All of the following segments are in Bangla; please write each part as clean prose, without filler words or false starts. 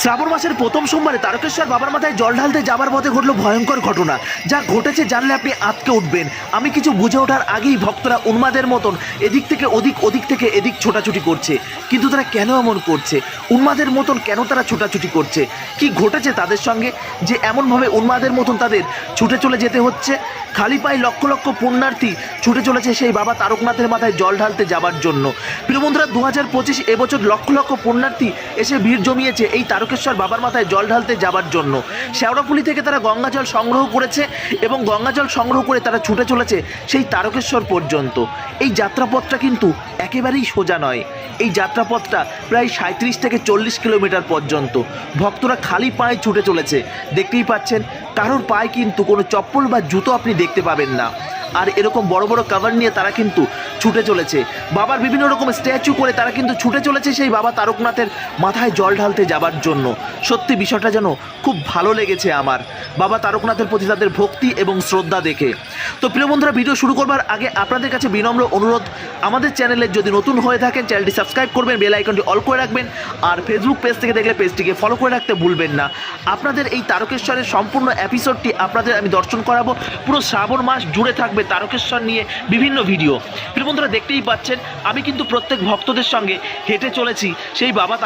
শ্রাবণ মাসের প্রথম সোমবারে তারকেশ্বর বাবার মাথায় জল ঢালতে যাবার পথে ঘটলো ভয়ঙ্কর ঘটনা। যা ঘটেছে জানলে আপনি আঁতকে উঠবেন। আমি কিছু বুঝে ওঠার আগেই ভক্তরা উন্মাদের মতন এদিক থেকে ওদিক, ওদিক থেকে এদিক ছোটাছুটি করছে। কিন্তু তারা কেন এমন করছে? উন্মাদের মতন কেন তারা ছোটাছুটি করছে? কি ঘটেছে তাদের সঙ্গে যে এমনভাবে উন্মাদের মতন তাদের ছুটে চলে যেতে হচ্ছে? খালি পায়ে লক্ষ লক্ষ পুণ্যার্থী ছুটে চলেছে সেই বাবা তারকনাথের মাথায় জল ঢালতে যাবার জন্য। প্রিয় বন্ধুরা, 2025 এবছর লক্ষ লক্ষ পুণ্যার্থী এসে ভিড় জমিয়েছে এই তারকেশ্বর বাবার মাথায় জল ঢালতে যাবার জন্য। শেওড়াফুলি থেকে তারা গঙ্গা জল সংগ্রহ করেছে এবং গঙ্গা জল সংগ্রহ করে তারা ছুটে চলেছে সেই তারকেশ্বর পর্যন্ত। এই যাত্রাপথটা কিন্তু একেবারেই সোজা নয়। এই যাত্রাপথটা প্রায় 37 থেকে 40 কিলোমিটার পর্যন্ত ভক্তরা খালি পায়ে ছুটে চলেছে। দেখতেই পাচ্ছেন, কারোর পায়ে কিন্তু কোনো চপ্পল বা জুতো আপনি দেখতে পাবেন না। আর এরকম বড় বড় কভার নিয়ে তারা কিন্তু ছুটে চলেছে। বাবার বিভিন্ন রকম স্ট্যাচু করে তারা কিন্তু ছুটে চলেছে সেই বাবা তারকনাথের মাথায় জল ঢালতে যাবার জন্য। সত্যি বিষয়টা যেন খুব ভালো লেগেছে আমার, বাবা তারকনাথের প্রতি তাদের ভক্তি এবং শ্রদ্ধা দেখে। তো প্রিয় বন্ধুরা, ভিডিও শুরু করবার আগে আপনাদের কাছে বিনম্র অনুরোধ, আমাদের চ্যানেলে যদি নতুন হয়ে থাকেন চ্যানেলটি সাবস্ক্রাইব করবেন, বেল আইকনটি অল করে রাখবেন, আর ফেসবুক পেজ থেকে দেখলে পেজটিকে ফলো করে রাখতে ভুলবেন না। আপনাদের এই তারকেশ্বরের সম্পূর্ণ এপিসোডটি আপনাদের আমি দর্শন করাবো। পুরো শ্রাবণ মাস জুড়ে থাকবে তারকেশ্বর নিয়ে বিভিন্ন ভিডিও। প্রিয় বন্ধুরা, দেখতেই পাচ্ছেন আমি কিন্তু প্রত্যেক ভক্তদের সঙ্গে হেঁটে চলেছি সেই বাবা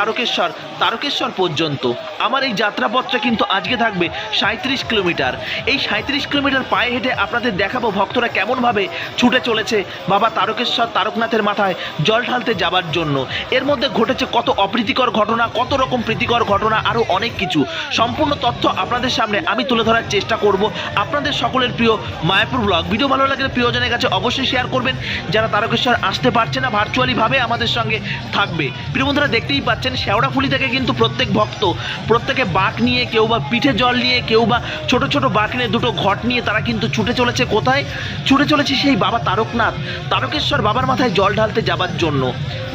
তারকেশ্বর পর্যন্ত। আমার এই যাত্রাপথটা কিন্তু আজকে থাকবে 37 কিলোমিটার। এই 37 কিলোমিটার পায়ে হেঁটে আপনাদের দেখাবো ভক্তরা কেমনভাবে ছুটে চলেছে বাবা তারকনাথের মাথায় জল ঢালতে যাবার জন্য। এর মধ্যে ঘটেছে কত অপ্রীতিকর ঘটনা, কত রকম প্রীতিকর ঘটনা, আরও অনেক কিছু। সম্পূর্ণ তথ্য আপনাদের সামনে আমি তুলে ধরার চেষ্টা করব। আপনাদের সকলের প্রিয় মায়াপুর ব্লগ ভিডিও ভালো লাগলে প্রিয়জনের কাছে অবশ্যই শেয়ার করবেন। যারা তারকেশ্বর আসতে পারছে না, ভার্চুয়ালিভাবে আমাদের সঙ্গে থাকবে। প্রিয় বন্ধুরা, দেখতেই পাচ্ছেন শেওড়াফুলি থেকে কিন্তু প্রত্যেক ভক্ত প্রত্যেকে বাঁক নিয়ে, কেউ বা পিঠে জল নিয়ে, কেউ বা ছোট ছোট বাঁক নিয়ে, দুটো ঘট নিয়ে তারা কিন্তু ছুটে চলেছে। কোথায় ছুটে চলেছে? সেই বাবা তারকেশ্বর বাবার মাথায় জল ঢালতে যাবার জন্য।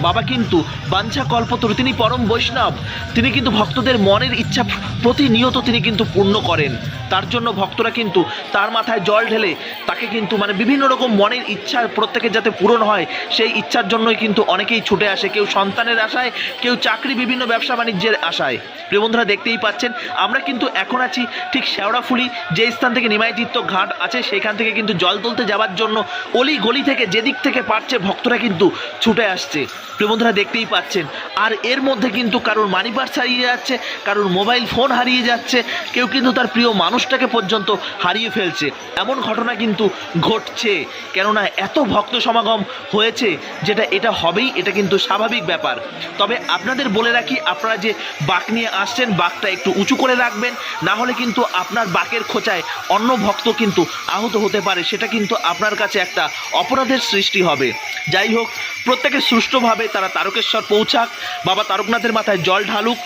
বাবা কিন্তু বাঞ্ছা কল্পতরু, তিনি পরম বৈষ্ণব। তিনি কিন্তু ভক্তদের মনের ইচ্ছা প্রতিনিয়ত তিনি কিন্তু পূর্ণ করেন। তার জন্য ভক্তরা কিন্তু তার মাথায় জল ঢেলে তাকে কিন্তু বিভিন্ন রকম মনের ইচ্ছা প্রত্যেকের যাতে পূরণ হয় সেই ইচ্ছার জন্যই কিন্তু অনেকেই ছুটে আসে। কেউ সন্তানের আশায়, কেউ চাকরি, বিভিন্ন ব্যবসা বাণিজ্যের আশায়। প্রিয় বন্ধুরা, দেখতেই পাচ্ছেন আমরা কিন্তু এখন আছি ঠিক শেওড়াফুলি যে স্থান থেকে নিমাইতীর্থ ঘাট আছে সেখান থেকে কিন্তু জল তুলতে যাওয়ার জন্য অলি গলি থেকে যেদিক থেকে পারছে ভক্তরা কিন্তু ছুটে আসছে। প্রিয় বন্ধুরা, দেখতেই পাচ্ছেন। আর এর মধ্যে কিন্তু কারোর মানি পার্স হারিয়ে যাচ্ছে, কারোর মোবাইল ফোন হারিয়ে যাচ্ছে, কেউ কিন্তু তার প্রিয় মানুষটাকে পর্যন্ত হারিয়ে ফেলছে। এমন ঘটনা কিন্তু ঘটছে, কেননা এত ভক্ত সমাগম হয়েছে যেটা এটা হবেই, এটা কিন্তু স্বাভাবিক ব্যাপার। তবে আপনাদের বলে রাখি, আপনারা যে বাঁক নিয়ে আসছেন বাঁকটা একটু উঁচু করে রাখবেন, না হলে কিন্তু আপনার বাঁকের খোঁচায় অন্য ভক্ত কিন্তু আহত হতে পারে। সেটা কিন্তু আপনার কাছে একটা অপরাধের সৃষ্টি হবে। যাই হোক, প্রত্যেকে সুষ্ঠুভাবে তারা তারকেশ্বর পৌঁছাক, বাবা তারকনাথের মাথায় জল ঢালুক,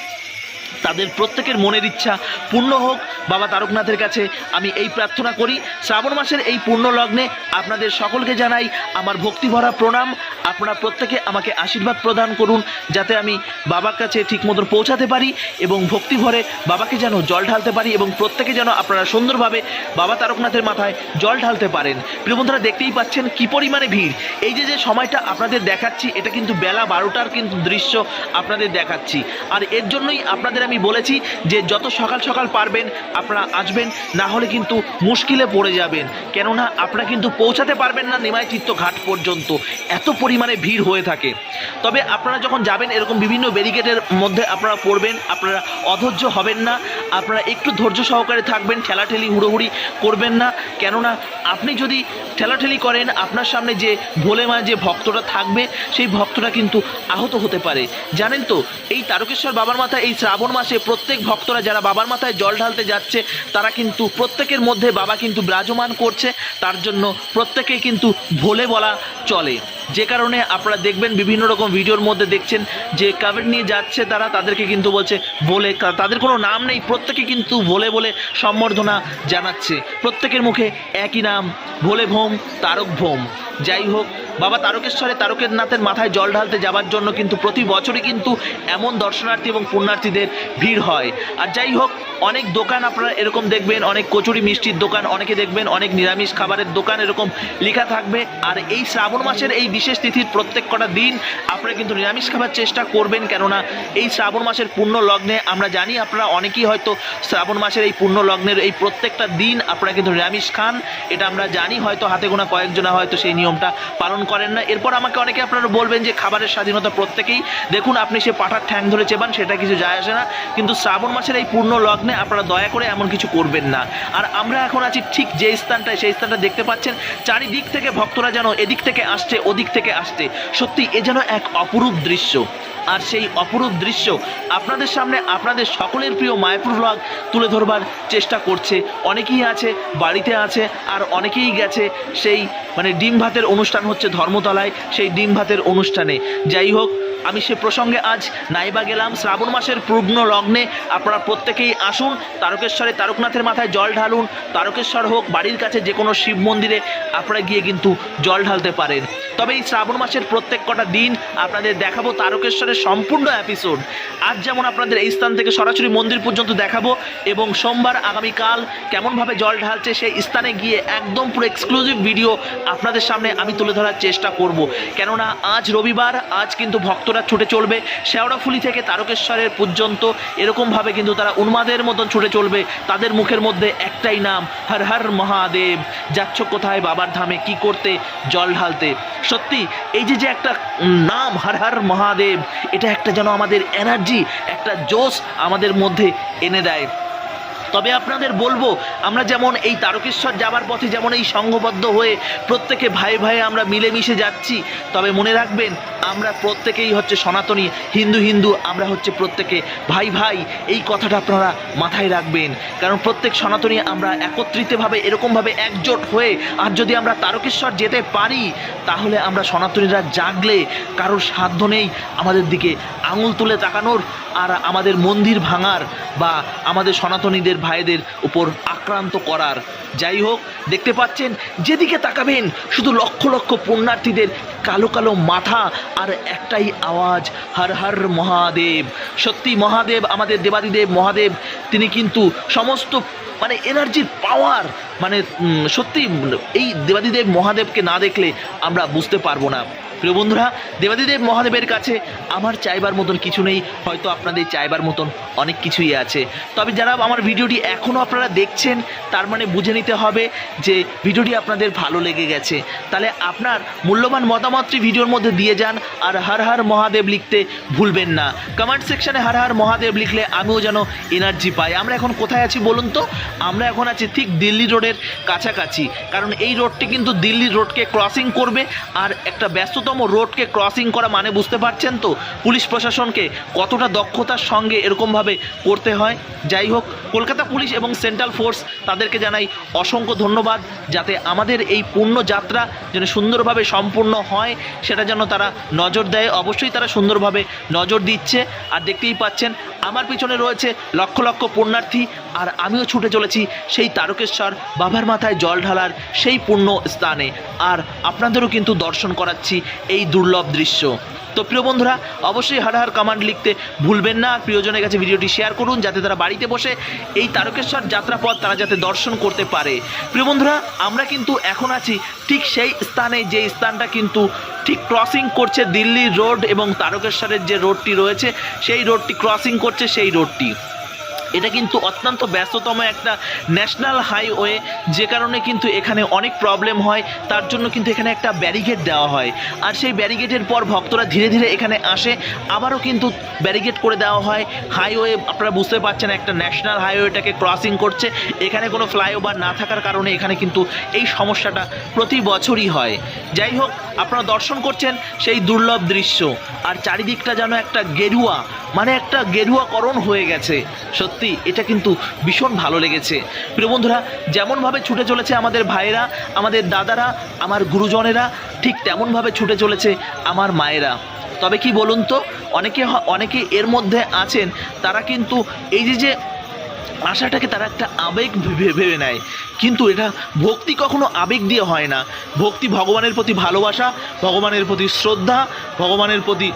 তাদের প্রত্যেকের মনের ইচ্ছা পূর্ণ হোক। বাবা তারকনাথের কাছে আমি এই প্রার্থনা করি। শ্রাবণ মাসের এই পূর্ণ লগ্নে আপনাদের সকলকে জানাই আমার ভক্তিভরা প্রণাম। আপনারা প্রত্যেকে আমাকে আশীর্বাদ প্রদান করুন যাতে আমি বাবার কাছে ঠিক মতো পৌঁছাতে পারি এবং ভক্তিভরে বাবাকে যেন জল ঢালতে পারি, এবং প্রত্যেকে যেন আপনারা সুন্দরভাবে বাবা তারকনাথের মাথায় জল ঢালতে পারেন। প্রিয় বন্ধুরা, দেখতেই পাচ্ছেন কি পরিমাণে ভিড়। এই যে সময়টা আপনাদের দেখাচ্ছি এটা কিন্তু বেলা 12টার কিন্তু দৃশ্য আপনাদের দেখাচ্ছি। আর এর জন্যই আপনাদের আমি বলেছি যে যত সকাল সকাল পারবেন আপনারা আসবেন, না হলে কিন্তু মুশকিলে পড়ে যাবেন। কেননা আপনারা কিন্তু পৌঁছাতে পারবেন না নিমাইতীর্থ ঘাট পর্যন্ত, এত পরিমাণে ভিড় হয়ে থাকে। তবে আপনারা যখন যাবেন এরকম বিভিন্ন ব্যারিকেডের মধ্যে আপনারা পড়বেন, আপনারা অধৈর্য হবেন না, আপনারা একটু ধৈর্য সহকারে থাকবেন, ঠেলাঠেলি হুড়োহুড়ি করবেন না। কেননা আপনি যদি ঠেলাঠেলি করেন, আপনার সামনে যে ভোলে মা যে ভক্তটা থাকবে সেই ভক্তটা কিন্তু আহত হতে পারে। জানেন তো, এই তারকেশ্বর বাবার মাথায় এই শ্রাবণ মাসে প্রত্যেক ভক্তরা যারা বাবার মাথায় জল ঢালতে যাচ্ছে তারা কিন্তু প্রত্যেকের মধ্যে বাবা কিন্তু বিরাজমান করছে। তার জন্য প্রত্যেকেই কিন্তু ভোলে বলা চলে। যে কারণে আপনারা দেখবেন বিভিন্ন রকম ভিডিওর মধ্যে দেখছেন যে কাভার নিয়ে যাচ্ছে তারা, তাদেরকে কিন্তু বলছে ভোলে, তাদের কোনো নাম নেই, প্রত্যেকে কিন্তু ভোলে বলে সম্বর্ধনা জানাচ্ছে। প্রত্যেকের মুখে একই নাম, ভোলে ভোম, তারক ভোম। যাই হোক, বাবা তারকেশ্বরের মাথায় জল ঢালতে যাবার জন্য কিন্তু প্রতি বছরই কিন্তু এমন দর্শনার্থী এবং পুণ্যার্থীদের ভিড় হয়। আর যাই হোক, অনেক দোকান আপনারা এরকম দেখবেন, অনেক কচুরি মিষ্টির দোকান, অনেকে দেখবেন অনেক নিরামিষ খাবারের দোকান এরকম লেখা থাকবে। আর এই শ্রাবণ মাসের এই বিশেষ তিথির প্রত্যেক কটা দিন আপনারা কিন্তু নিরামিষ খাবার চেষ্টা করবেন, কেননা এই শ্রাবণ মাসের পূর্ণ লগ্নে আমরা জানি আপনারা অনেকেই হয়তো শ্রাবণ মাসের এই পূর্ণ লগ্নের এই প্রত্যেকটা দিন আপনারা কিন্তু নিরামিষ খান, এটা আমরা জানি। হয়তো হাতে গোনা কয়েকজনা হয়তো সেই নিয়মটা পালন করেন না। এরপর আমাকে অনেকে আপনারা বলবেন যে খাবারের স্বাধীনতা প্রত্যেকেই, দেখুন আপনি সে পাঠার ঠ্যাং ধরে চেবান সেটা কিছু যায় আসে না, কিন্তু শ্রাবণ মাসের এই পূর্ণ লগ্নে আপনারা দয়া করে এমন কিছু করবেন না। আর আমরা এখন আছি ঠিক যে স্থানটায়, সেই স্থানটা দেখতে পাচ্ছেন চারিদিক থেকে ভক্তরা যেন এদিক থেকে আসছে ওদিক থেকে আসছে, সত্যি এ যেন এক অপরূপ দৃশ্য। আর সেই অপরূপ দৃশ্য আপনাদের সামনে আপনাদের সকলের প্রিয় মায়াপুর ব্লগ তুলে ধরবার চেষ্টা করছে। অনেকেই আছে বাড়িতে আছে, আর অনেকেই গেছে সেই ডিম ভাতের অনুষ্ঠান হচ্ছে ধর্মতলায়, সেই ডিম ভাতের অনুষ্ঠানে। যাই হোক, আমি সে প্রসঙ্গে আজ নাইবা গেলাম। শ্রাবণ মাসের পূর্ণ লগ্নে আপনারা প্রত্যেকেই আসুন তারকেশ্বরে, তারকনাথের মাথায় জল ঢালুন। তারকেশ্বর হোক, বাড়ির কাছে যে কোনো শিব মন্দিরে আপনারা গিয়ে কিন্তু জল ঢালতে পারেন। তবে এই শ্রাবণ মাসের প্রত্যেক কটা দিন আপনাদের দেখাবো তারকেশ্বরের সম্পূর্ণ এপিসোড। আজ যেমন আপনাদের এই স্থান থেকে সরাসরি মন্দির পর্যন্ত দেখাবো, এবং সোমবার আগামীকাল কেমনভাবে জল ঢালছে সেই স্থানে গিয়ে একদম পুরো এক্সক্লুসিভ ভিডিও আপনাদের সামনে আমি তুলে ধরার চেষ্টা করব। কেননা আজ রবিবার, আজ কিন্তু ভক্তরা ছুটে চলবে শেওড়াফুলি থেকে তারকেশ্বরের পর্যন্ত, এরকমভাবে কিন্তু তারা উন্মাদের মতন ছুটে চলবে। তাদের মুখের মধ্যে একটাই নাম, হর হর মহাদেব। যাচ্ছ কোথায়? বাবার ধামে। কি করতে? জল ঢালতে। সত্যি এই যে একটা নাম হর হর মহাদেব, এটা একটা যেন আমাদের এনার্জি, একটা জোশ আমাদের মধ্যে এনে দেয়। তবে আপনাদের বলবো, আমরা যেমন এই তারকেশ্বর যাবার পথে যেমন এই সংঘবদ্ধ হয়ে প্রত্যেকে ভাই ভাই আমরা মিলেমিশে যাচ্ছি, তবে মনে রাখবেন আমরা প্রত্যেকেই হচ্ছে সনাতনী, হিন্দু হিন্দু, আমরা হচ্ছে প্রত্যেকে ভাই ভাই। এই কথাটা আপনারা মাথায় রাখবেন, কারণ প্রত্যেক সনাতনী আমরা একত্রিতভাবে এরকমভাবে একজোট হয়ে আর যদি আমরা তারকেশ্বর যেতে পারি, তাহলে আমরা সনাতনীরা জাগলে কারোর সাধ্য নেই আমাদের দিকে আঙুল তুলে তাকানোর আর আমাদের মন্দির ভাঙার বা আমাদের সনাতনীদের ভাইদের উপর আক্রান্ত করার। যাই হোক, দেখতে পাচ্ছেন যেদিকে তাকাবেন শুধু লক্ষ লক্ষ পুণ্যার্থীদের কালো কালো মাথা আর একটাই আওয়াজ, হর হর মহাদেব। সত্যি মহাদেব, আমাদের দেবাদিদেব মহাদেব, তিনি কিন্তু সমস্ত এনার্জির পাওয়ার, সত্যি এই দেবাদিদেব মহাদেবকে না দেখলে আমরা বুঝতে পারবো না। প্রিয় বন্ধুরা, দেবাদিদেব মহাদেবের কাছে আমার চাইবার মতন কিছু নেই, হয়তো আপনাদের চাইবার মতন অনেক কিছুই আছে। তবে যারা আমার ভিডিওটি এখনও আপনারা দেখছেন, তার বুঝে নিতে হবে যে ভিডিওটি আপনাদের ভালো লেগে গেছে। তাহলে আপনার মূল্যবান মতামতটি ভিডিওর মধ্যে দিয়ে যান, আর হর হর মহাদেব লিখতে ভুলবেন না। কমেন্ট সেকশানে হর হর মহাদেব লিখলে আমিও যেন এনার্জি পাই। আমরা এখন কোথায় আছি বলুন তো? আমরা এখন আছি ঠিক দিল্লি রোডের কাছাকাছি, কারণ এই রোডটি কিন্তু দিল্লি রোডকে ক্রসিং করবে। আর একটা ব্যস্ততম রোডকে ক্রসিং করা বুঝতে পারছেন তো পুলিশ প্রশাসনকে কতটা দক্ষতার সঙ্গে এরকমভাবে করতে হয়। যাই হোক, কলকাতা পুলিশ এবং সেন্ট্রাল ফোর্স, তাদেরকে জানাই অসংখ্য ধন্যবাদ, যাতে আমাদের এই পূর্ণ যাত্রা যেন সুন্দরভাবে সম্পূর্ণ হয় সেটা যেন তারা নজর দেয়। অবশ্যই তারা সুন্দরভাবে নজর দিচ্ছে। আর দেখতেই পাচ্ছেন আমার পিছনে রয়েছে লক্ষ লক্ষ পুণ্যার্থী, আর আমিও ছুটে চলেছি সেই তারকেশ্বর বাবার মাথায় জল ঢালার সেই পুণ্য স্থানে, আর আপনাদেরও কিন্তু দর্শন করাচ্ছি এই দুর্লভ দৃশ্য। তো প্রিয় বন্ধুরা, অবশ্যই হর হর কমান্ড লিখতে ভুলবেন না। প্রিয়জনের কাছে ভিডিওটি শেয়ার করুন, যাতে তারা বাড়িতে বসে এই তারকেশ্বর যাত্রাপথ তারা যাতে দর্শন করতে পারে। প্রিয় বন্ধুরা, আমরা কিন্তু এখন আছি ঠিক সেই স্থানে, যে স্থানটা কিন্তু ঠিক ক্রসিং করছে দিল্লি রোড এবং তারকেশ্বরের যে রোডটি রয়েছে সেই রোডটি ক্রসিং করছে সেই রোডটি। এটা কিন্তু অত্যন্ত ব্যস্ততম একটা ন্যাশনাল হাইওয়ে, যে কারণে কিন্তু এখানে অনেক প্রবলেম হয়। তার জন্য কিন্তু এখানে একটা ব্যারিকেড দেওয়া হয়, আর সেই ব্যারিকেডের পর ভক্তরা ধীরে ধীরে এখানে আসে, আবারও কিন্তু ব্যারিকেড করে দেওয়া হয়। হাইওয়ে আপনারা বুঝতে পারছেন একটা ন্যাশনাল হাইওয়েটাকে ক্রসিং করছে, এখানে কোনো ফ্লাইওভার না থাকার কারণে এখানে কিন্তু এই সমস্যাটা প্রতি বছরই হয়। যাই হোক, আপনারা দর্শন করছেন সেই দুর্লভ দৃশ্য, আর চারিদিকটা যেন একটা গেরুয়া, একটা গেরুয়াকরণ হয়ে গেছে। সত্যি এটা কিন্তু ভীষণ ভালো লেগেছে। প্রিয় বন্ধুরা, যেমনভাবে ছুটে চলেছে আমাদের ভাইয়েরা, আমাদের দাদারা, আমার গুরুজনেরা, ঠিক তেমনভাবে ছুটে চলেছে আমার মায়েরা। তবে কি বলুন তো, অনেকে এর মধ্যে আছেন, তারা কিন্তু এই যে আশাটাকে তারা একটা আবেগ ভেবে নেয়, কিন্তু এটা ভক্তি কখনো আবেগ দিয়ে হয় না। ভক্তি ভগবানের প্রতি ভালোবাসা, ভগবানের প্রতি শ্রদ্ধা, ভগবানের প্রতি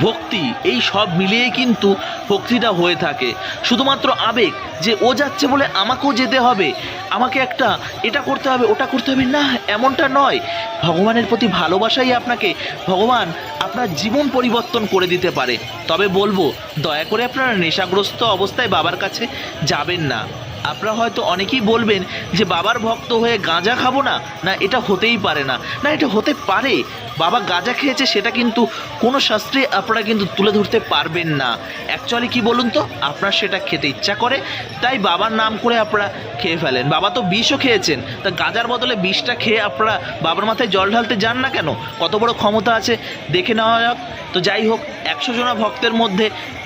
ভক্তি, এই সব মিলিয়েই কিন্তু ভক্তিটা হয়ে থাকে। শুধুমাত্র আবেগ যে ও যাচ্ছে বলে আমাকেও যেতে হবে, আমাকে একটা এটা করতে হবে ওটা করতে হবে, না এমনটা নয়। ভগবানের প্রতি ভালোবাসাই আপনাকে ভগবান আপনার জীবন পরিবর্তন করে দিতে পারে। তবে বলবো দয়া করে আপনারা নেশাগ্রস্ত অবস্থায় বাবার কাছে যাবেন না। আপনারা হয়তো অনেকেই বলবেন যে বাবার ভক্ত হয়ে গাঁজা খাবো না, না এটা হতেই পারে না, না এটা হতে পারে। বাবা গাঁজা খেয়েছে সেটা কিন্তু কোনো শাস্ত্রে আপনারা কিন্তু তুলে ধরতে পারবেন না। অ্যাকচুয়ালি কি বলুন তো, আপনার সেটা খেতে ইচ্ছা করে তাই বাবার নাম করে আপনারা খেয়ে ফেলেন। বাবা তো বিষও খেয়েছেন, তা গাঁজার বদলে বিষটা খেয়ে আপনারা বাবার মাথায় জল ঢালতে যান না কেন? কত বড় ক্ষমতা আছে দেখে নেওয়া যাক। তো যাই হোক, 100 জনা ভক্তের মধ্যে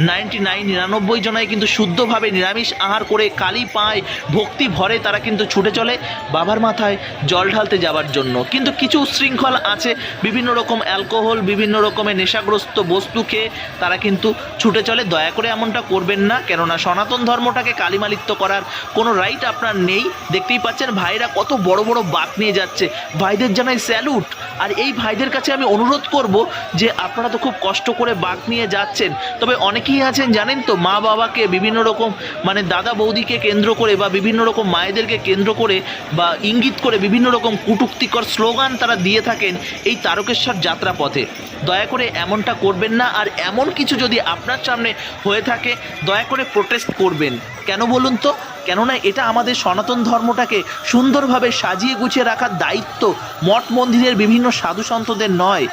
99 জনাই কিন্তু শুদ্ধভাবে নিরামিষ আহার করে কালী পায় ভক্তি ভরে তারা কিন্তু ছুটে চলে বাবার মাথায় জল ঢালতে যাওয়ার জন্য। কিন্তু কিছু উচ্ছৃঙ্খল আছে, বিভিন্ন রকম অ্যালকোহল বিভিন্ন রকমের নেশাগ্রস্ত বস্তু খেয়ে তারা কিন্তু ছুটে চলে। দয়া করে এমনটা করবেন না, কেননা সনাতন ধর্মটাকে কালিমালিপ্ত করার কোনো রাইট আপনার নেই। দেখতেই পাচ্ছেন ভাইরা কত বড় বড় বাঁক নিয়ে যাচ্ছে, ভাইদের জানাই স্যালুট। আর এই ভাইদের কাছে আমি অনুরোধ করব যে আপনারা তো খুব কষ্ট করে বাঁক নিয়ে যাচ্ছেন, তবে অনেকেই আছেন জানেন তো মা বাবাকে বিভিন্ন রকম মানে দাদা বৌদিকে কেন্দ্র করে বা বিভিন্ন রকম মায়েদেরকে কেন্দ্র করে বা ইঙ্গিত করে বিভিন্ন রকম কটূক্তিকর স্লোগান তারা দিয়ে থাকেন এই তারকেশ্বর যাত্রা পথে। দয়া করে এমনটা করবেন না। আর এমন কিছু যদি আপনার সামনে হয়ে থাকে দয়া করে প্রোটেস্ট করবেন। কেন বলুন তো? কেননা এটা আমাদের সনাতন ধর্মটাকে সুন্দরভাবে সাজিয়ে গুছিয়ে রাখার দায়িত্ব মঠ মন্দিরের বিভিন্ন সাধু সন্তদের নয়,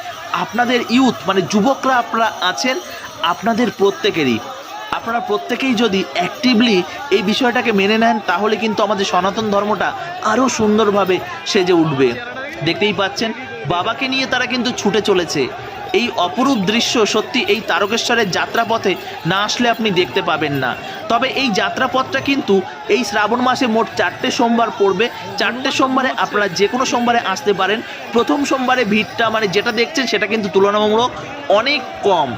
আপনাদের ইউথ মানে যুবকরা আপনারা আছেন, আপনাদের প্রত্যেকেরই। আপনারা প্রত্যেকেই যদি অ্যাক্টিভলি এই বিষয়টাকে মেনে নেন তাহলে কিন্তু আমাদের সনাতন ধর্মটা আরও সুন্দরভাবে সেজে উঠবে। দেখতেই পাচ্ছেন বাবাকে নিয়ে তারা কিন্তু ছুটে চলেছে। এই অপরূপ দৃশ্য সত্যি এই তারকেশ্বরের যাত্রাপথে না আসলে আপনি দেখতে পাবেন না। তবে এই যাত্রাপথটা কিন্তু এই শ্রাবণ মাসে মোট 4টে সোমবার পড়বে। 4টে সোমবারে আপনারা যে কোনো সোমবারে আসতে পারেন। প্রথম সোমবারে ভিড়টা মানে যেটা দেখছেন সেটা কিন্তু তুলনামূলক অনেক কম,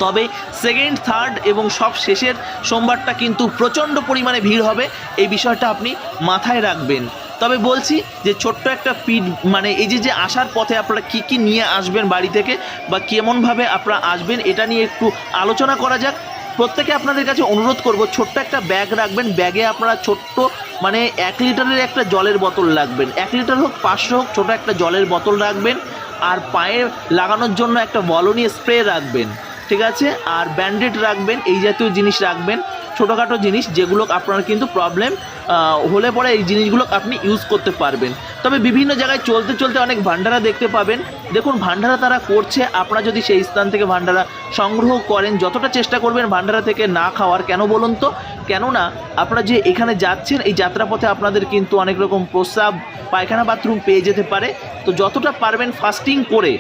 তবে সেকেন্ড থার্ড এবং সব শেষের সোমবারটা কিন্তু প্রচণ্ড পরিমাণে ভিড় হবে, এই বিষয়টা আপনি মাথায় রাখবেন। তবে বলছি যে ছোট্ট একটা মানে এই যে আসার পথে আপনারা কি কি নিয়ে আসবেন বাড়ি থেকে বা কেমনভাবে আপনারা আসবেন এটা নিয়ে একটু আলোচনা করা যাক। প্রত্যেকে আপনাদের কাছে অনুরোধ করব ছোট্ট একটা ব্যাগ রাখবেন, ব্যাগে আপনারা ছোট্ট মানে 1 লিটারের একটা জলের বোতল রাখবেন, 1 লিটার হোক 500 হোক ছোটো একটা জলের বোতল রাখবেন। আর পায়ে লাগানোর জন্য একটা বলনীয় স্প্রে রাখবেন, ঠিক আছে? আর ব্যান্ডেড রাখবেন, এই জাতীয় জিনিস রাখবেন, ছোটোখাটো জিনিস যেগুলো আপনার কিন্তু প্রবলেম হলে পরে এই জিনিসগুলো আপনি ইউজ করতে পারবেন। তবে বিভিন্ন জায়গায় চলতে চলতে অনেক ভান্ডারা দেখতে পাবেন। দেখুন ভান্ডারা তারা করছে, আপনারা যদি সেই স্থান থেকে ভান্ডারা সংগ্রহ করেন যতটা চেষ্টা করবেন ভান্ডারা থেকে না খাওয়ার। কেন বলুন তো? কেননা আপনারা যে এখানে যাচ্ছেন এই যাত্রাপথে আপনাদের কিন্তু অনেক রকম প্রস্রাব পায়খানা বাথরুম পেয়ে যেতে পারে। তো যতটা পারবেন ফাস্টিং করে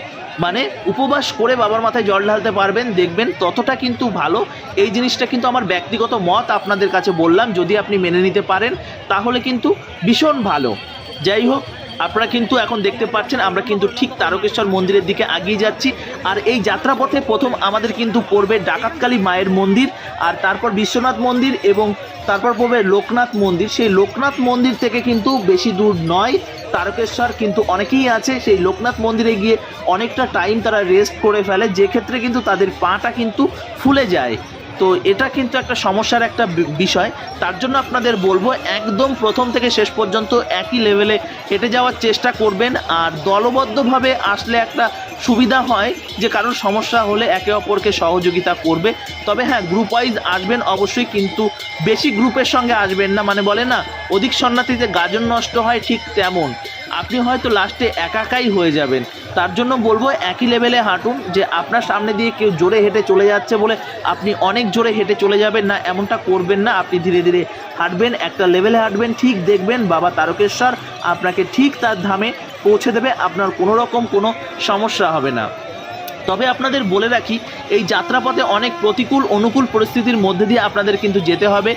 মানে উপবাস করে বাবার মাথায় জল ঢালতে পারবেন দেখবেন ততটা কিন্তু ভালো। এই জিনিসটা কিন্তু আমার ব্যক্তিগত মত আপনাদের কাছে বললাম, যদি আপনি মেনে নিতে পারেন তাহলে কিন্তু ভীষণ ভালো। যাই হোক, আপনারা কিন্তু এখন দেখতে পাচ্ছেন আমরা কিন্তু ঠিক তারকেশ্বর মন্দিরের দিকে এগিয়ে যাচ্ছি। আর এই যাত্রাপথে প্রথম আমাদের কিন্তু পড়বে ডাকাতকালী মায়ের মন্দির, আর তারপর বিশ্বনাথ মন্দির এবং তারপর পড়বে লোকনাথ মন্দির। সেই লোকনাথ মন্দির থেকে কিন্তু বেশি দূর নয় তারকেশ্বর, কিন্তু অনেকেই আছে সেই লোকনাথ মন্দিরে গিয়ে অনেকটা টাইম তারা রেস্ট করে ফেলে, যে ক্ষেত্রে কিন্তু তাদের পাটা কিন্তু ফুলে যায়। তো এটা কিন্তু একটা সমস্যার একটা বিষয়। তার জন্য আপনাদের বলবো একদম প্রথম থেকে শেষ পর্যন্ত একই লেভেলে হেঁটে যাওয়ার চেষ্টা করবেন। আর দলবদ্ধভাবে আসলে একটা সুবিধা হয় যে কারোর সমস্যা হলে একে অপরকে সহযোগিতা করবে। তবে হ্যাঁ, গ্রুপ ওয়াইজ আসবেন অবশ্যই, কিন্তু বেশি গ্রুপের সঙ্গে আসবেন না। মানে বলে না অধিক সন্ন্যাসীতে গাজন নষ্ট হয়, ঠিক তেমন আপনি হয়তো লাস্টে একাই হয়ে যাবেন। তার জন্য বলবো একই লেভেলে হাঁটুন, যে আপনার সামনে দিয়ে কেউ জোরে হেঁটে চলে যাচ্ছে বলে আপনি অনেক জোরে হেঁটে চলে যাবেন না, এমনটা করবেন না। আপনি ধীরে ধীরে হাঁটবেন, একটা লেভেলে হাঁটবেন, ঠিক দেখবেন বাবা তারকেশ্বর আপনাকে ঠিক তার ধামে পৌঁছে দেবে, আপনার কোনো রকম কোনো সমস্যা হবে না। তবে আপনাদের বলে রাখি এই যাত্রাপথে অনেক প্রতিকূল অনুকূল পরিস্থিতির মধ্যে দিয়ে আপনাদের কিন্তু যেতে হবে।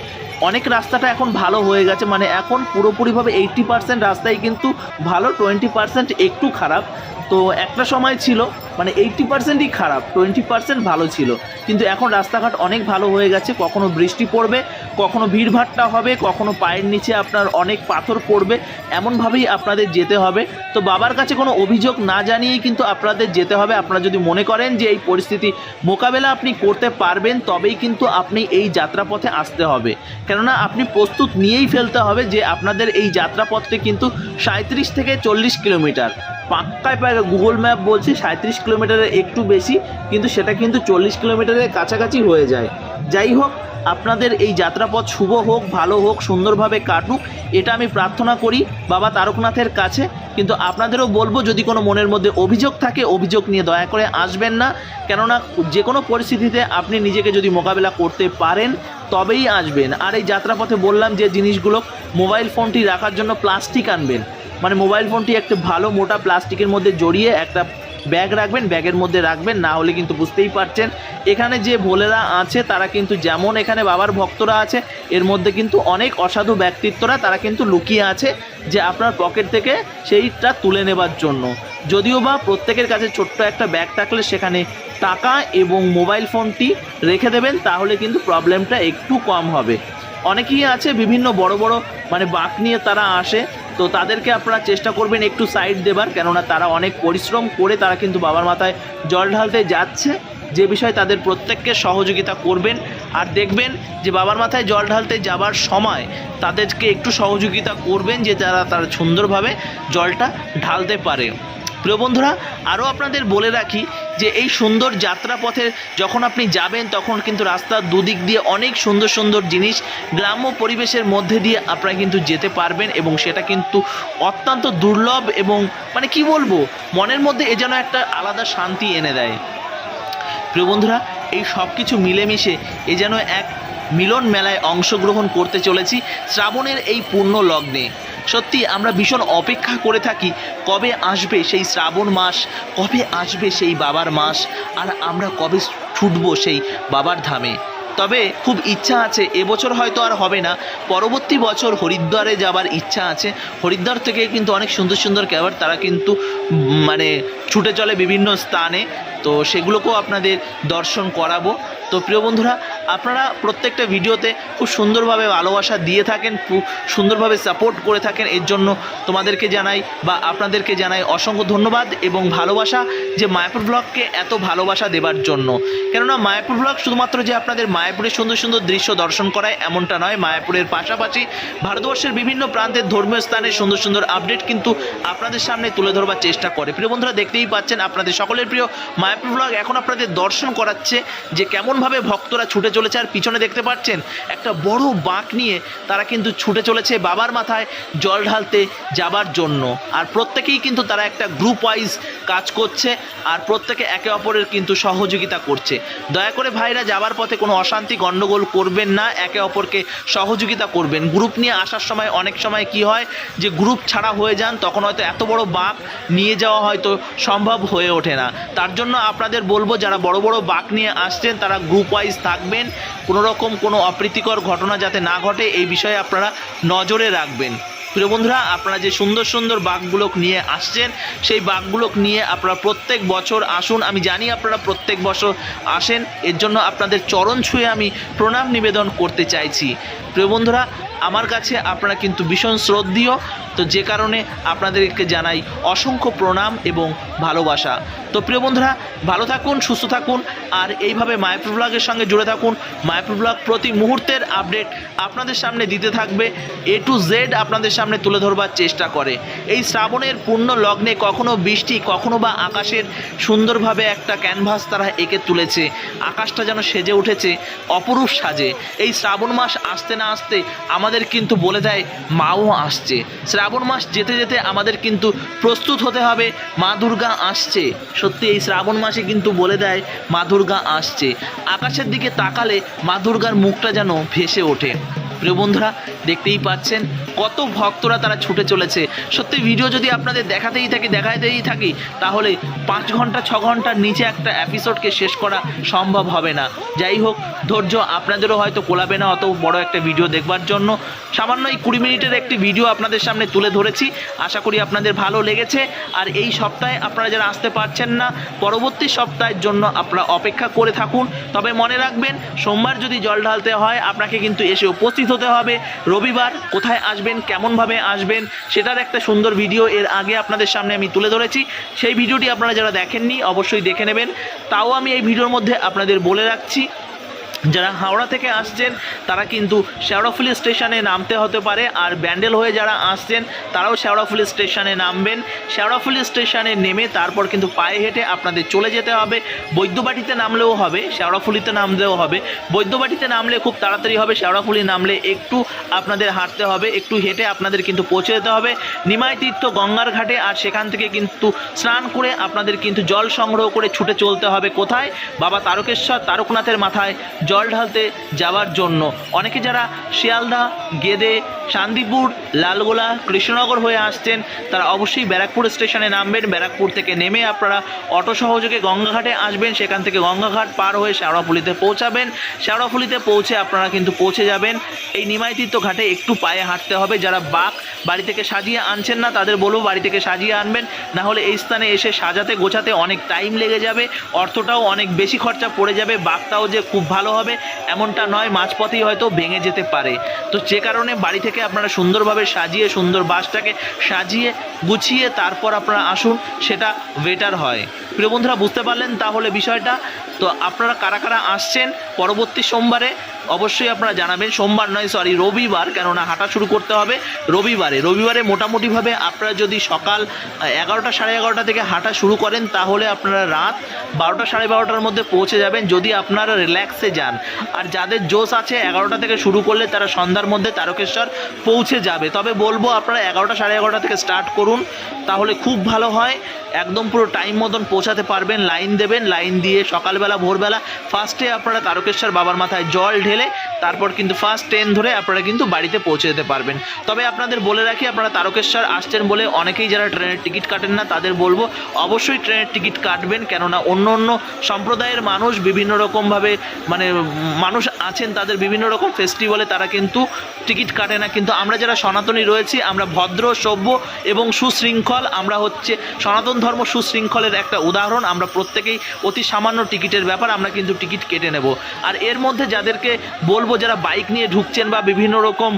অনেক রাস্তাটা এখন ভালো হয়ে গেছে, মানে এখন পুরোপুরিভাবে 80% রাস্তাই কিন্তু ভালো, 20% একটু খারাপ। তো একটা সময় ছিল মানে 80%ই খারাপ, 20% ভালো ছিল, কিন্তু এখন রাস্তাঘাট অনেক ভালো হয়ে গেছে। কখনো বৃষ্টি পড়বে কখনো ভিড়ভাট্টা হবে, কখনো পায়ের নিচে আপনার অনেক পাথর পড়বে, এমনভাবেই আপনাদের যেতে হবে। তো বাবার কাছে কোনো অভিযোগ না জানিয়েই কিন্তু আপনাদের যেতে হবে। আপনারা যদি মনে করেন যে এই পরিস্থিতি মোকাবেলা আপনি করতে পারবেন, তবেই কিন্তু আপনি এই যাত্রাপথে আসতে হবে। কেননা আপনি প্রস্তুত নিয়েই ফেলতে হবে যে আপনাদের এই যাত্রাপথটি কিন্তু 37 থেকে 40 কিলোমিটার। পাক্কায় পায় গুগল ম্যাপ বলছে 37 কিলোমিটারের একটু বেশি, কিন্তু সেটা কিন্তু 40 কিলোমিটারের কাছাকাছি হয়ে যায়। যাই হোক, আপনাদের এই যাত্রাপথ শুভ হোক, ভালো হোক, সুন্দরভাবে কাটুক, এটা আমি প্রার্থনা করি বাবা তারকনাথের কাছে। কিন্তু আপনাদেরও বলবো, যদি কোনো মনের মধ্যে অভিযোগ থাকে, অভিযোগ নিয়ে দয়া করে আসবেন না। কেননা যে কোনো পরিস্থিতিতে আপনি নিজেকে যদি মোকাবেলা করতে পারেন তবেই আসবেন। আর এই যাত্রাপথে বললাম যে জিনিসগুলো, মোবাইল ফোনটি রাখার জন্য প্লাস্টিক আনবেন, মানে মোবাইল ফোনটি একটা ভালো মোটা প্লাস্টিকের মধ্যে জড়িয়ে একটা ব্যাগ রাখবেন, ব্যাগের মধ্যে রাখবেন, না হলে কিন্তু বুঝতেই পারছেন এখানে যে ভোলেরা আছে তারা কিন্তু, যেমন এখানে বাবার ভক্তরা আছে, এর মধ্যে কিন্তু অনেক অসাধু ব্যক্তিত্বরা তারা কিন্তু লুকিয়ে আছে যে আপনার পকেট থেকে সেইটা তুলে নেবার জন্য। যদিও বা প্রত্যেকের কাছে ছোট্ট একটা ব্যাগ থাকলে সেখানে টাকা এবং মোবাইল ফোনটি রেখে দেবেন, তাহলে কিন্তু প্রবলেমটা একটু কম হবে। অনেকেই আছে বিভিন্ন বড় বড় মানে বাঁক নিয়ে তারা আসে, তো তাদেরকে আপনারা চেষ্টা করবেন একটু সাইড দেবার, কেননা তারা অনেক পরিশ্রম করে তারা কিন্তু বাবার মাথায় জল ঢালতে যাচ্ছে। যে বিষয়ে তাদের প্রত্যেককে সহযোগিতা করবেন, আর দেখবেন যে বাবার মাথায় জল ঢালতে যাবার সময় তাদেরকে একটু সহযোগিতা করবেন, যে তারা সুন্দরভাবে জলটা ঢালতে পারে। প্রিয় বন্ধুরা, আরও আপনাদের বলে রাখি যে এই সুন্দর যাত্রাপথে যখন আপনি যাবেন, তখন কিন্তু রাস্তার দুদিক দিয়ে অনেক সুন্দর সুন্দর জিনিস, গ্রাম্য পরিবেশের মধ্যে দিয়ে আপনারা কিন্তু যেতে পারবেন, এবং সেটা কিন্তু অত্যন্ত দুর্লভ এবং মানে কি বলবো, মনের মধ্যে এ যেন একটা আলাদা শান্তি এনে দেয়। প্রিয় বন্ধুরা, এই সব কিছু মিলেমিশে এ যেন এক মিলন মেলায় অংশগ্রহণ করতে চলেছি শ্রাবণের এই পূর্ণ লগ্নে। সত্যি আমরা ভীষণ অপেক্ষা করে থাকি কবে আসবে সেই শ্রাবণ মাস, কবে আসবে সেই বাবার মাস, আর আমরা কবে ছুটবো সেই বাবার ধামে। তবে খুব ইচ্ছা আছে, এবছর হয়তো আর হবে না, পরবর্তী বছর হরিদ্বারে যাবার ইচ্ছা আছে। হরিদ্বার থেকে কিন্তু অনেক সুন্দর সুন্দর ক্যাবার তারা কিন্তু মানে ছুটে চলে বিভিন্ন স্থানে, তো সেগুলোকেও আপনাদের দর্শন করাবো। তো প্রিয় বন্ধুরা, আপনারা প্রত্যেকটা ভিডিওতে খুব সুন্দরভাবে ভালোবাসা দিয়ে থাকেন, খুব সুন্দরভাবে সাপোর্ট করে থাকেন, এর জন্য তোমাদেরকে জানাই বা আপনাদেরকে জানাই অসংখ্য ধন্যবাদ এবং ভালোবাসা, যে মায়াপুর ব্লগকে এত ভালোবাসা দেবার জন্য। কেননা মায়াপুর ব্লগ শুধুমাত্র যে আপনাদের মায়াপুরের সুন্দর সুন্দর দৃশ্য দর্শন করায় এমনটা নয়, মায়াপুরের পাশাপাশি ভারতবর্ষের বিভিন্ন প্রান্তের ধর্মীয় স্থানের সুন্দর সুন্দর আপডেট কিন্তু আপনাদের সামনে তুলে ধরবার চেষ্টা করে। প্রিয় বন্ধুরা, দেখতেই পাচ্ছেন আপনাদের সকলের প্রিয় মায়াপুর ব্লগ এখন আপনাদের দর্শন করাচ্ছে যে কেমনভাবে ভক্তরা ছুটে চলেছে। আর পিছনে দেখতে পাচ্ছেন একটা বড় বাঁক নিয়ে তারা কিন্তু ছুটে চলেছে বাবার মাথায় জল ঢালতে যাবার জন্য। আর প্রত্যেকেই কিন্তু তারা একটা গ্রুপ ওয়াইজ কাজ করছে, আর প্রত্যেকে একে অপরের কিন্তু সহযোগিতা করছে। দয়া করে ভাইরা যাবার পথে কোনো অশান্তি গণ্ডগোল করবেন না, একে অপরকে সহযোগিতা করবেন। গ্রুপ নিয়ে আসার সময় অনেক সময় কি হয় যে গ্রুপ ছাড়া হয়ে যান, তখন হয়তো এত বড় বাঁক নিয়ে যাওয়া হয়তো সম্ভব হয়ে ওঠে না। তার জন্য আপনাদের বলবো, যারা বড় বড় বাঁক নিয়ে আসছেন তারা গ্রুপ ওয়াইজ থাকবেন, কোনো রকম কোনো অপ্রীতিকর ঘটনা যাতে না ঘটে এই বিষয়ে আপনারা নজরে রাখবেন। প্রিয় বন্ধুরা, আপনারা যে সুন্দর সুন্দর বাঘগুলো নিয়ে আসছেন, সেই বাঘগুলো নিয়ে আপনারা প্রত্যেক বছর আসুন। আমি জানি আপনারা প্রত্যেক বছর আসেন, এর জন্য আপনাদের চরণ ছুঁয়ে আমি প্রণাম নিবেদন করতে চাইছি। প্রিয় বন্ধুরা, আমার কাছে আপনারা কিন্তু ভীষণ শ্রদ্ধেয়, তো যে কারণে আপনাদেরকে জানাই অসংখ্য প্রণাম এবং ভালোবাসা। তো প্রিয় বন্ধুরা, ভালো থাকুন, সুস্থ থাকুন, আর এইভাবে মায়াপুর ব্লগের সঙ্গে জুড়ে থাকুন। মায়াপুর ব্লগ প্রতি মুহূর্তের আপডেট আপনাদের সামনে দিতে থাকবে, A to Z আপনাদের সামনে তুলে ধরবার চেষ্টা করে। এই শ্রাবণের পূর্ণ লগ্নে কখনো বৃষ্টি, কখনো বা আকাশের সুন্দরভাবে একটা ক্যানভাস তারা এঁকে তুলেছে, আকাশটা যেন সেজে উঠেছে অপরূপ সাজে। এই শ্রাবণ মাস আসতে না আসতে আমাদের কিন্তু বলে দেয় মাও আসছে। শ্রাবণ মাস যেতে যেতে আমাদের কিন্তু প্রস্তুত হতে হবে, মা দুর্গা আসছে। সত্যি এই শ্রাবণ মাসে কিন্তু বলে দেয় মা দুর্গা আসছে। আকাশের দিকে তাকালে মা দুর্গার মুখটা যেন ভেসে ওঠে। প্রিয় বন্ধুরা, দেখতেই পাচ্ছেন কত ভক্তরা তারা ছুটে চলেছে। সত্যি ভিডিও যদি আপনাদের দেখাতেই থাকি তাহলে 5 ঘন্টা 6 ঘন্টার নিচে একটা এপিসোডকে শেষ করা সম্ভব হবে না। যাই হোক, ধৈর্য আপনাদেরও হয়তো কোলাবে না অত বড় একটা ভিডিও দেখবার জন্য। সামান্য এই 20 মিনিটের একটি ভিডিও আপনাদের সামনে তুলে ধরেছি, আশা করি আপনাদের ভালো লেগেছে। আর এই সপ্তাহে আপনারা যারা আসতে পারছেন না, পরবর্তী সপ্তাহের জন্য আপনারা অপেক্ষা করে থাকুন। তবে মনে রাখবেন, সোমবার যদি জল ঢালতে হয় আপনাকে কিন্তু এসে উপস্থিত হতে হবে। রবিবার কোথায় আসবেন, কেমনভাবে আসবেন, সেটার একটা সুন্দর ভিডিও এর আগে আপনাদের সামনে আমি তুলে ধরেছি। সেই ভিডিওটি আপনারা যারা দেখেননি অবশ্যই দেখে নেবেন। তাও আমি এই ভিডিওর মধ্যে আপনাদের বলে রাখছি, যারা হাওড়া থেকে আসছেন তারা কিন্তু শেওড়াফুলি স্টেশনে নামতে হতে পারে, আর ব্যান্ডেল হয়ে যারা আসছেন তারাও শেওড়াফুলি স্টেশনে নামবেন। শেওড়াফুলি স্টেশনে নেমে তারপর কিন্তু পায়ে হেঁটে আপনাদের চলে যেতে হবে। বৈদ্যবাটিতে নামলেও হবে, শেওড়াফুলিতে নামলেও হবে। বৈদ্যবাটিতে নামলে খুব তাড়াতাড়ি হবে, শেওড়াফুলি নামলে একটু আপনাদের হাঁটতে হবে, একটু হেঁটে আপনাদের কিন্তু পৌঁছে যেতে হবে নিমাই তীর্থ গঙ্গার ঘাটে। আর সেখান থেকে কিন্তু স্নান করে আপনাদের কিন্তু জল সংগ্রহ করে ছুটে চলতে হবে কোথায়, বাবা তারকেশ্বর তারকনাথের মাথায় জল ঢালতে যাওয়ার জন্য। অনেকে যারা শিয়ালদা, গেদে, শান্তিপুর, লালগোলা, কৃষ্ণনগর হয়ে আসছেন তারা অবশ্যই ব্যারাকপুর স্টেশনে নামবেন। ব্যারাকপুর থেকে নেমে আপনারা অটো সহযোগে গঙ্গাঘাটে আসবেন, সেখান থেকে গঙ্গাঘাট পার হয়ে শেওড়াফুলিতে পৌঁছাবেন। শেওড়াফুলিতে পৌঁছে আপনারা কিন্তু পৌঁছে যাবেন এই নিমাইতীর্থ ঘাটে। একটু পায়ে হাঁটতে হবে। যারা বাঁক বাড়ি থেকে সাজিয়ে আনছেন না তাদের বলবো বাড়ি থেকে সাজিয়ে আনবেন, না হলে এই স্থানে এসে সাজাতে গোছাতে অনেক টাইম লেগে যাবে, অর্থটাও অনেক বেশি খরচা পড়ে যাবে। বাঁকটাও যে খুব ভালো হবে এমনটা নয়, মাঝপথেই হয়তো ভেঙে যেতে পারে। তো যে কারণে বাড়ি থেকে আপনারা সুন্দরভাবে সাজিয়ে, সুন্দর বাসটাকে সাজিয়ে গুছিয়ে তারপর আপনারা আসুন, সেটা বেটার হয়। প্রিয় বন্ধুরা, বুঝতে পারলেন তাহলে বিষয়টা? তো আপনারা কারা কারা আসছেন পরবর্তী সোমবারে অবশ্যই আপনারা জানাবেন। সোমবার নয়, সরি, রবিবার, কেননা হাঁটা শুরু করতে হবে রবিবারে মোটামুটিভাবে আপনারা যদি সকাল 11টা সাড়ে 11টা থেকে হাঁটা শুরু করেন তাহলে আপনারা রাত 12টা সাড়ে 12টার মধ্যে পৌঁছে যাবেন, যদি আপনারা রিল্যাক্সে যান। আর যাদের জোশ আছে 11টা থেকে শুরু করলে তারা সন্ধ্যার মধ্যে তারকেশ্বর পৌঁছে যাবে। তবে বলবো আপনারা 11টা সাড়ে 11টা থেকে স্টার্ট করুন, তাহলে খুব ভালো হয়। একদম পুরো টাইম মতন পৌঁছাতে পারবেন। লাইন দেবেন, লাইন দিয়ে সকালবেলা ভোরবেলা ফার্স্টে আপনারা তারকেশ্বর বাবার মাথায় জল ঢেলে তারপর কিন্তু ফার্স্ট ট্রেন ধরে আপনারা কিন্তু বাড়িতে পৌঁছে যেতে পারবেন। তবে আপনাদের বলে রাখি, আপনারা তারকেশ্বর আসছেন বলে অনেকেই যারা ট্রেনের টিকিট কাটেন না তাদের বলবো অবশ্যই ট্রেনের টিকিট কাটবেন, কেননা অন্য অন্য সম্প্রদায়ের মানুষ বিভিন্ন রকমভাবে মানুষ আছেন, তাদের বিভিন্ন রকম ফেস্টিভ্যালে তারা কিন্তু টিকিট কাটে না। কিন্তু আমরা যারা সনাতনী রয়েছি আমরা ভদ্র, সভ্য এবং সুশৃঙ্খল। আমরা হচ্ছে সনাতন ধর্ম সুশৃঙ্খলের একটা উদাহরণ। আমরা প্রত্যেকেই অতি সামান্য টিকিটের ব্যাপার আমরা কিন্তু টিকিট কেটে নেব। আর এর মধ্যে যাদেরকে বলবো যারা বাইক নিয়ে ঢুকছেন বা বিভিন্ন রকম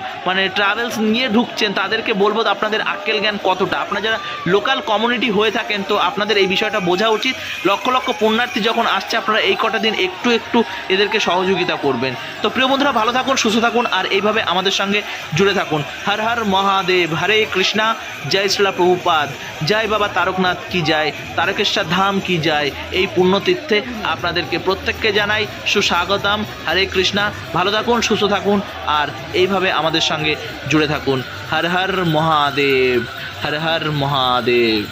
ট্রাভেলস নিয়ে ঢুকছেন তাদেরকে বলবো আপনাদের আক্কেল জ্ঞান কতটা। আপনারা যারা লোকাল কমিউনিটি হয়ে থাকেন তো আপনাদের এই বিষয়টা বোঝা উচিত। লক্ষ লক্ষ পুণ্যার্থী যখন আসছে আপনারা এই কটা দিন একটু একটু এদেরকে সহযোগিতা করবেন। তো প্রিয় বন্ধুরা, ভালো থাকুন, সুস্থ থাকুন, আর এইভাবে আমাদের সঙ্গে জুড়ে থাকুন। হর হর মহাদেব, হরে কৃষ্ণা, জয় শ্রীলা প্রভুপাদ, জয় বাবা তারকনাথ কি যায়, তারকেশ্বর ধাম কি যায়। এই পুণ্যতীর্থে আপনাদেরকে প্রত্যেককে জানাই সুস্বাগতম। হরে কৃষ্ণা, ভালো থাকুন, সুস্থ থাকুন, আর এইভাবে আমাদের সঙ্গে জুড়ে থাকুন। হর হর মহাদেব, হর হর মহাদেব।